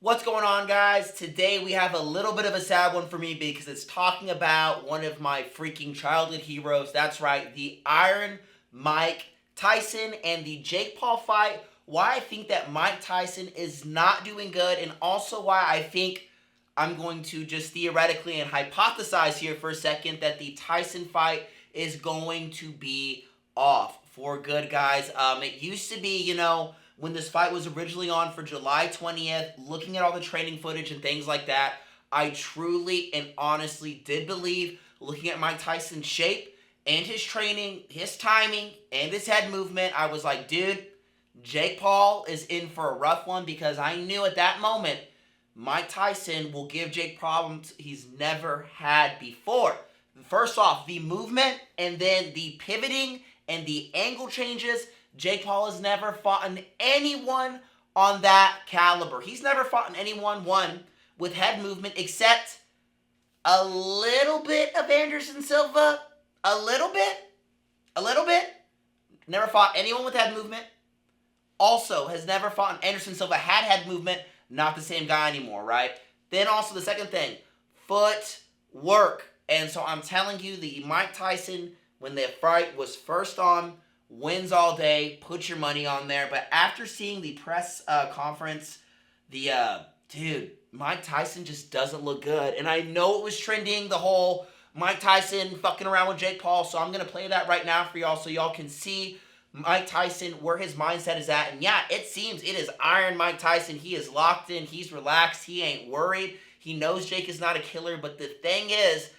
What's going on, guys? Today we have a little bit of a sad one for me because it's talking about one of my freaking childhood heroes. That's right, the Iron Mike Tyson and the Jake Paul fight. Why I think that Mike Tyson is not doing good, and also why I think I'm going to just theoretically and hypothesize here for a second that the Tyson fight is going to be off for good, guys. It used to be, when this fight was originally on for July 20th, looking at all the training footage and things like that, I truly and honestly did believe, looking at Mike Tyson's shape and his training, his timing, and his head movement, I was like, dude, Jake Paul is in for a rough one, because I knew at that moment Mike Tyson will give Jake problems he's never had before. First off, the movement and then the pivoting and the angle changes. Jake Paul has never fought anyone on that caliber. He's never fought anyone, one, with head movement, except a little bit of Anderson Silva. A little bit. Never fought anyone with head movement. Also, has never fought Anderson Silva, had head movement, not the same guy anymore, right? Then also the second thing, footwork. And so I'm telling you, the Mike Tyson, when the fight was first on, wins all day. Put your money on there. But after seeing the press conference, dude, Mike Tyson just doesn't look good. And I know it was trending, the whole Mike Tyson fucking around with Jake Paul. So I'm going to play that right now for y'all so y'all can see Mike Tyson, where his mindset is at. And yeah, it seems it is Iron Mike Tyson. He is locked in. He's relaxed. He ain't worried. He knows Jake is not a killer. But the thing is,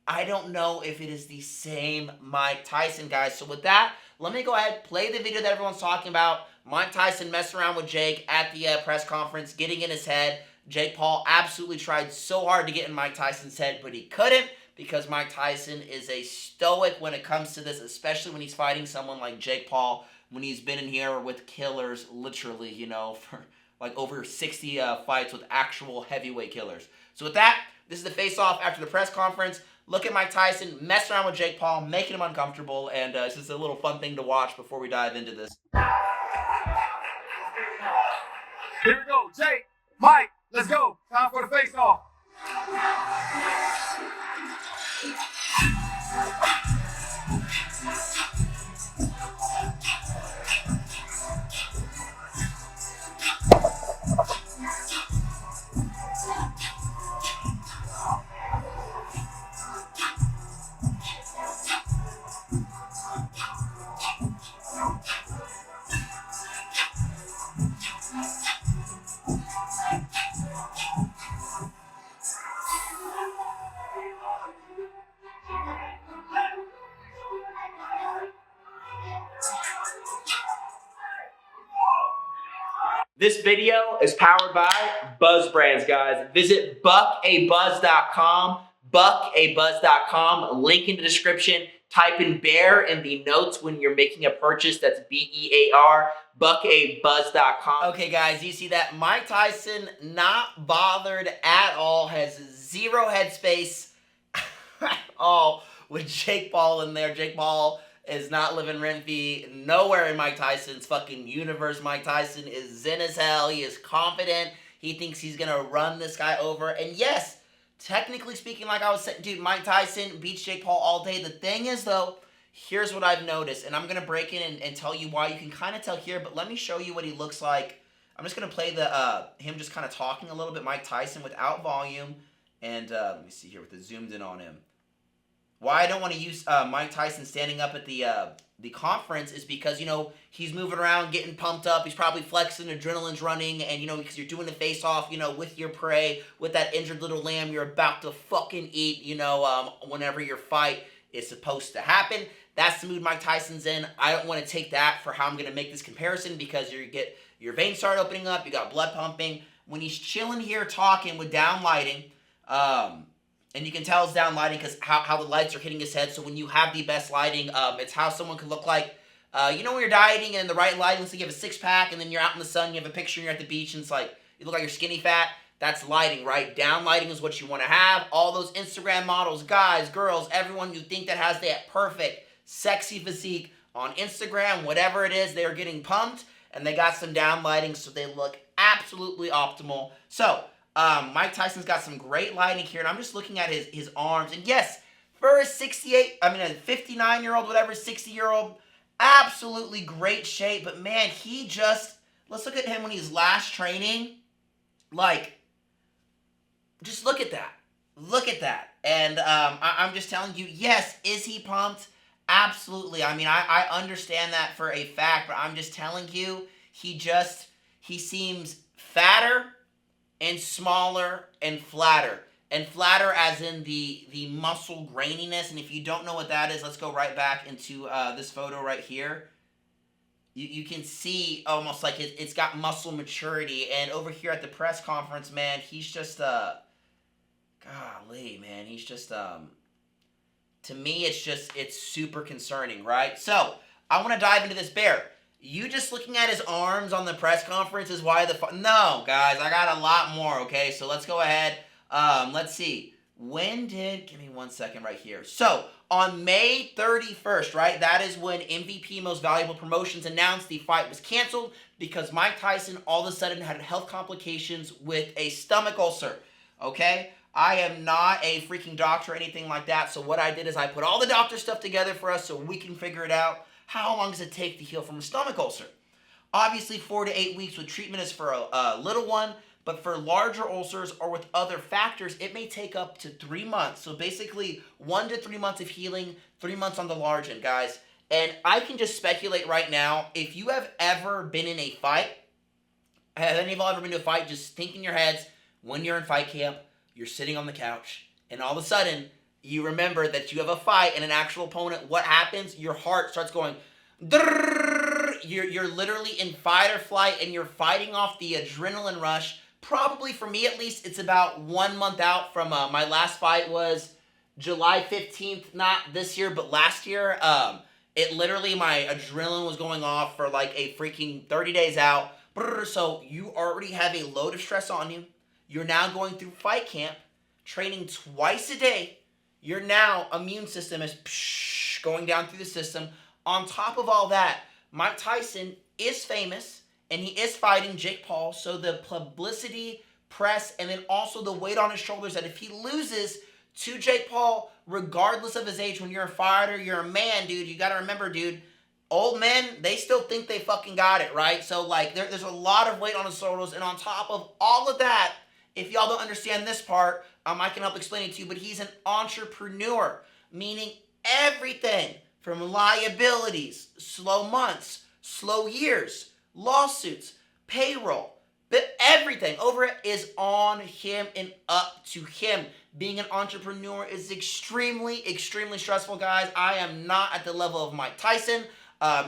I don't know if it is the same Mike Tyson, guys. So with that, let me go ahead, play the video that everyone's talking about. Mike Tyson messing around with Jake at the press conference, getting in his head. Jake Paul absolutely tried so hard to get in Mike Tyson's head, but he couldn't, because Mike Tyson is a stoic when it comes to this, especially when he's fighting someone like Jake Paul, when he's been in here with killers, literally, for like over 60 fights with actual heavyweight killers. So with that, this is the face-off after the press conference. Look at Mike Tyson mess around with Jake Paul, making him uncomfortable, and it's just a little fun thing to watch before we dive into this. Here we go, Jake, Mike, let's go. Time for the face-off. This video is powered by Buzz Brands, guys. Visit buckabuzz.com, buckabuzz.com, link in the description. Type in bear in the notes when you're making a purchase. That's BEAR, buckabuzz.com. Okay, guys, you see that? Mike Tyson, not bothered at all, has zero headspace at all with Jake Paul in there. Jake Paul is not living rent-free nowhere in Mike Tyson's fucking universe. Mike Tyson is zen as hell. He is confident. He thinks he's going to run this guy over. And yes, technically speaking, like I was saying, dude, Mike Tyson beats Jake Paul all day. The thing is, though, here's what I've noticed. And I'm going to break in and tell you why. You can kind of tell here, but let me show you what he looks like. I'm just going to play him just kind of talking a little bit, Mike Tyson, without volume. And let me see here with the zoomed in on him. Why I don't want to use Mike Tyson standing up at the conference is because, he's moving around, getting pumped up. He's probably flexing, adrenaline's running, and, because you're doing the face-off, with your prey, with that injured little lamb you're about to fucking eat, whenever your fight is supposed to happen. That's the mood Mike Tyson's in. I don't want to take that for how I'm going to make this comparison, because you get your veins start opening up, you got blood pumping. When he's chilling here talking with down lighting, and you can tell it's down lighting because how the lights are hitting his head. So when you have the best lighting, it's how someone could look like, when you're dieting and the right lighting, so you have a six-pack and then you're out in the sun, you have a picture and you're at the beach and it's like, you look like you're skinny fat. That's lighting, right? Down lighting is what you want to have. All those Instagram models, guys, girls, everyone you think that has that perfect, sexy physique on Instagram, whatever it is, they're getting pumped and they got some down lighting so they look absolutely optimal. So, Mike Tyson's got some great lighting here, and I'm just looking at his arms. And yes, for a 59-year-old, whatever, 60-year-old, absolutely great shape. But man, let's look at him when he's last training. Like, just look at that. Look at that. And I'm just telling you, yes, is he pumped? Absolutely. I mean, I understand that for a fact, but I'm just telling you, he seems fatter and smaller and flatter. And flatter as in the muscle graininess. And if you don't know what that is, let's go right back into this photo right here. You can see almost like it's got muscle maturity. And over here at the press conference, man, he's just, golly, man, he's just, to me, it's super concerning, right? So, I want to dive into this bear. You just looking at his arms on the press conference is why no, guys, I got a lot more, okay? So, let's go ahead. Let's see. Give me 1 second right here. So, on May 31st, right, that is when MVP Most Valuable Promotions announced the fight was canceled because Mike Tyson all of a sudden had health complications with a stomach ulcer, okay? I am not a freaking doctor or anything like that, so what I did is I put all the doctor stuff together for us so we can figure it out. How long does it take to heal from a stomach ulcer? Obviously, 4 to 8 weeks with treatment is for a little one, but for larger ulcers or with other factors, it may take up to 3 months. So basically, 1 to 3 months of healing, 3 months on the large end, guys. And I can just speculate right now, if you have ever been in a fight, have any of y'all ever been to a fight, just think in your heads, when you're in fight camp, you're sitting on the couch, and all of a sudden, you remember that you have a fight and an actual opponent. What happens? Your heart starts going, you're literally in fight or flight, and you're fighting off the adrenaline rush. Probably, for me at least, it's about 1 month out from my last fight was July 15th, not this year, but last year. It literally, my adrenaline was going off for like a freaking 30 days out. So you already have a load of stress on you. You're now going through fight camp, training twice a day. Your now immune system is going down through the system. On top of all that, Mike Tyson is famous, and he is fighting Jake Paul, so the publicity, press, and then also the weight on his shoulders that if he loses to Jake Paul, regardless of his age, when you're a fighter, you're a man, dude, you gotta remember, dude, old men, they still think they fucking got it, right? So, like, there's a lot of weight on his shoulders, and on top of all of that, if y'all don't understand this part, I can help explain it to you, but he's an entrepreneur, meaning everything from liabilities, slow months, slow years, lawsuits, payroll, but everything over it is on him and up to him. Being an entrepreneur is extremely, extremely stressful, guys. I am not at the level of Mike Tyson.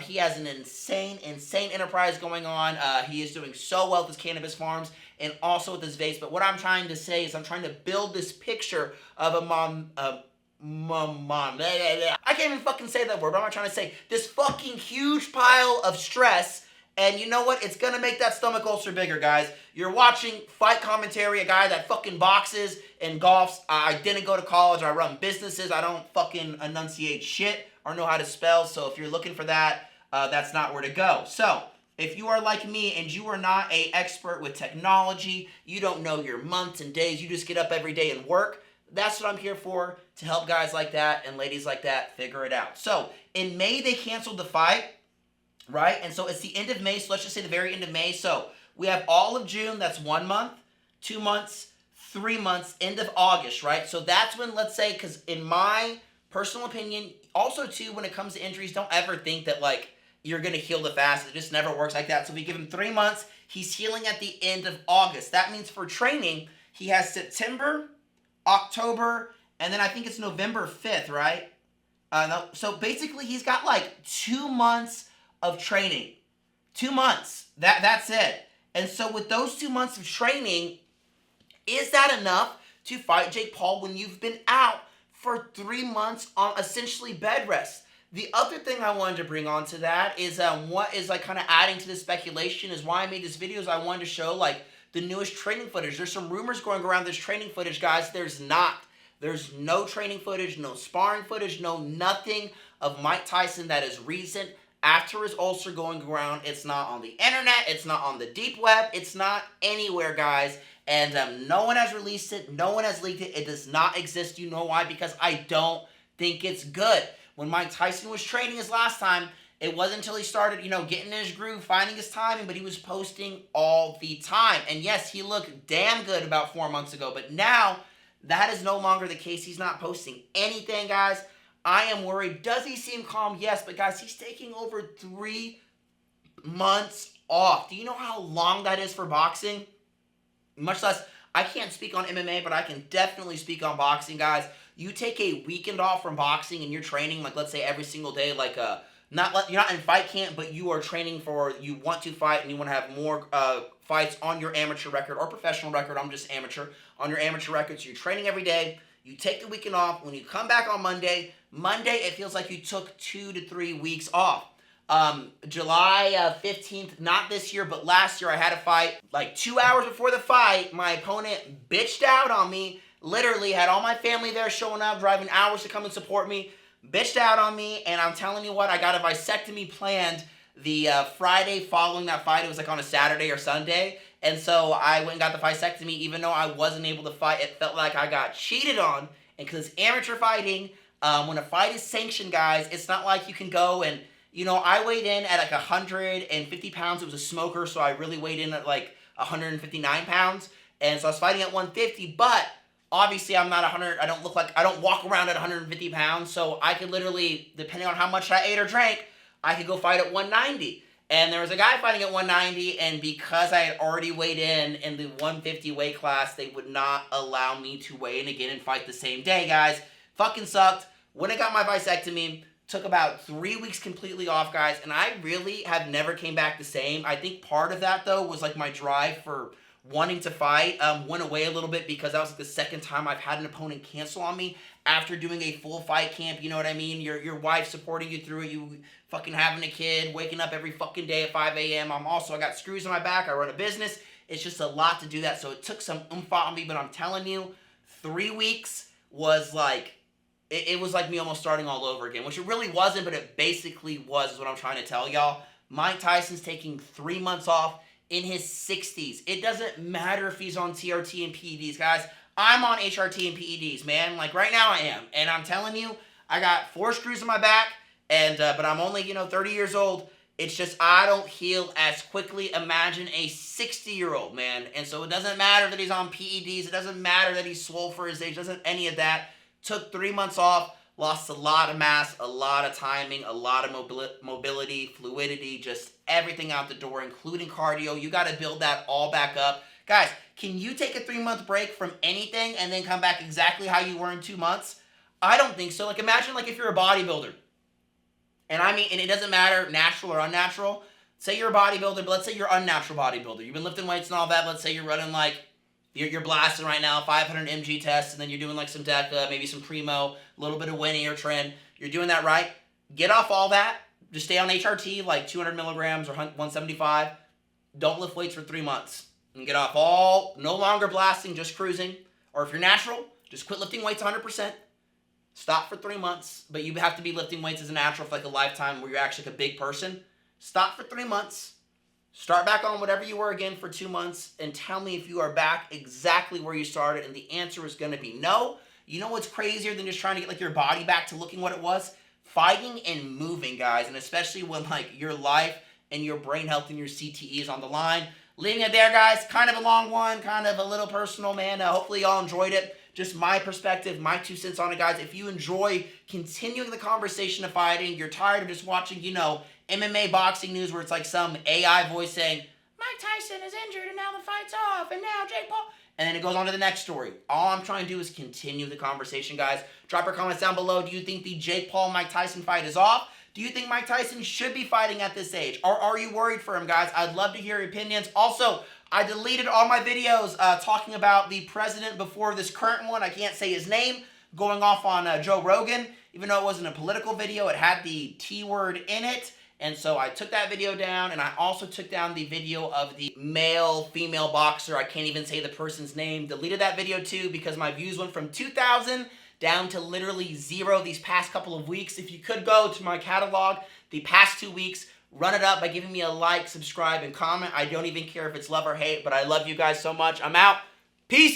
He has an insane enterprise going on. He is doing so well with his cannabis farms and also with his vapes. But what I'm trying to say is I'm trying to build this picture of I can't even fucking say that word, but I'm trying to say this fucking huge pile of stress. And you know what? It's gonna make that stomach ulcer bigger, guys. You're watching fight commentary, a guy that fucking boxes and golfs. I didn't go to college. I run businesses. I don't fucking enunciate shit or know how to spell. So if you're looking for that, that's not where to go. So if you are like me and you are not an expert with technology, you don't know your months and days, you just get up every day and work, that's what I'm here for, to help guys like that and ladies like that figure it out. So in May, they canceled the fight, right? And so it's the end of May, so let's just say the very end of May. So we have all of June, that's 1 month, 2 months, 3 months, end of August, right? So that's when, let's say, because in my personal opinion, also too, when it comes to injuries, don't ever think that like you're going to heal the fast. It just never works like that. So we give him 3 months. He's healing at the end of August. That means for training, he has September, October, and then I think it's November 5th, right? No, so basically, he's got like 2 months of training. 2 months. That's it. And so with those 2 months of training, is that enough to fight Jake Paul when you've been out for 3 months on essentially bed rest? The other thing I wanted to bring on to that is what is like kind of adding to the speculation is why I made this video is I wanted to show like the newest training footage. There's some rumors going around this training footage, guys. There's not. There's no training footage, no sparring footage, no nothing of Mike Tyson that is recent after his ulcer going around, it's not on the internet, it's not on the deep web, it's not anywhere, guys. And no one has released it, no one has leaked it. It does not exist. You know why? Because I don't think it's good. When Mike Tyson was training his last time, it wasn't until he started, getting in his groove, finding his timing, but he was posting all the time. And yes, he looked damn good about 4 months ago, but now that is no longer the case. He's not posting anything, guys. I am worried. Does he seem calm? Yes, but guys, he's taking over 3 months off. Do you know how long that is for boxing? Much less, I can't speak on MMA, but I can definitely speak on boxing, guys. You take a weekend off from boxing and you're training, like let's say every single day, like you're not in fight camp, but you are training you want to fight and you want to have more fights on your amateur record or professional record. I'm just amateur. On your amateur record, so you're training every day. You take the weekend off. When you come back on Monday, it feels like you took 2 to 3 weeks off. July 15th, not this year, but last year, I had a fight. Like 2 hours before the fight, my opponent bitched out on me. Literally had all my family there showing up, driving hours to come and support me. Bitched out on me, and I'm telling you what, I got a vasectomy planned the Friday following that fight. It was like on a Saturday or Sunday. And so I went and got the vasectomy, even though I wasn't able to fight. It felt like I got cheated on. And because it's amateur fighting, when a fight is sanctioned, guys, it's not like you can go and, I weighed in at like 150 pounds. It was a smoker, so I really weighed in at like 159 pounds. And so I was fighting at 150, but obviously I'm not 100. I don't walk around at 150 pounds. So I could literally, depending on how much I ate or drank, I could go fight at 190. And there was a guy fighting at 190, and because I had already weighed in the 150 weight class, they would not allow me to weigh in again and fight the same day, guys. Fucking sucked. When I got my vasectomy, took about 3 weeks completely off, guys, and I really have never came back the same. I think part of that, though, was like my drive for wanting to fight went away a little bit because that was like the second time I've had an opponent cancel on me after doing a full fight camp. You know what I mean? Your wife supporting you through it, you fucking having a kid, waking up every fucking day at 5 a.m. I got screws on my back, I run a business. It's just a lot to do that, so it took some oomph on me, but I'm telling you, 3 weeks was like, it was like me almost starting all over again, which it really wasn't, but it basically was, is what I'm trying to tell y'all. Mike Tyson's taking 3 months off in his 60s. It doesn't matter if he's on TRT and PEDs, guys. I'm on HRT and PEDs, man. Like right now I am. And I'm telling you, I got 4 screws in my back, and but I'm only, 30 years old. It's just I don't heal as quickly. Imagine a 60-year-old, man. And so it doesn't matter that he's on PEDs. It doesn't matter that he's swole for his age. It doesn't any of that. Took 3 months off. Lost a lot of mass, a lot of timing, a lot of mobility, fluidity, just everything out the door, including cardio. You got to build that all back up. Guys, can you take a 3-month break from anything and then come back exactly how you were in 2 months? I don't think so. Like, imagine like if you're a bodybuilder. And it doesn't matter natural or unnatural. Say you're a bodybuilder, but let's say you're an unnatural bodybuilder. You've been lifting weights and all that. Let's say you're running like, you're blasting right now, 500 mg tests, and then you're doing like some DECA, maybe some Primo, a little bit of Winnie or Tren. You're doing that right. Get off all that. Just stay on HRT, like 200 milligrams or 175. Don't lift weights for 3 months. And get off all, no longer blasting, just cruising. Or if you're natural, just quit lifting weights 100%. Stop for 3 months, but you have to be lifting weights as a natural for like a lifetime where you're actually like a big person. Stop for 3 months. Start back on whatever you were again for 2 months and tell me if you are back exactly where you started, and the answer is going to be no. You know what's crazier than just trying to get like your body back to looking what it was? Fighting and moving, guys, and especially when like your life and your brain health and your CTE is on the line. Leaving it there, guys. Kind of a long one, kind of a little personal, man. Hopefully y'all enjoyed it. Just my perspective, my 2 cents on it, guys. If you enjoy continuing the conversation of fighting, you're tired of just watching, MMA boxing news where it's like some AI voice saying, Mike Tyson is injured and now the fight's off and now Jake Paul. And then it goes on to the next story. All I'm trying to do is continue the conversation, guys. Drop your comments down below. Do you think the Jake Paul-Mike Tyson fight is off? Do you think Mike Tyson should be fighting at this age? Or are you worried for him, guys? I'd love to hear your opinions. Also, I deleted all my videos talking about the president before this current one. I can't say his name. Going off on Joe Rogan. Even though it wasn't a political video, it had the T word in it. And so I took that video down, and I also took down the video of the male-female boxer. I can't even say the person's name. Deleted that video too because my views went from 2,000 down to literally 0 these past couple of weeks. If you could go to my catalog the past 2 weeks, run it up by giving me a like, subscribe, and comment. I don't even care if it's love or hate, but I love you guys so much. I'm out. Peace.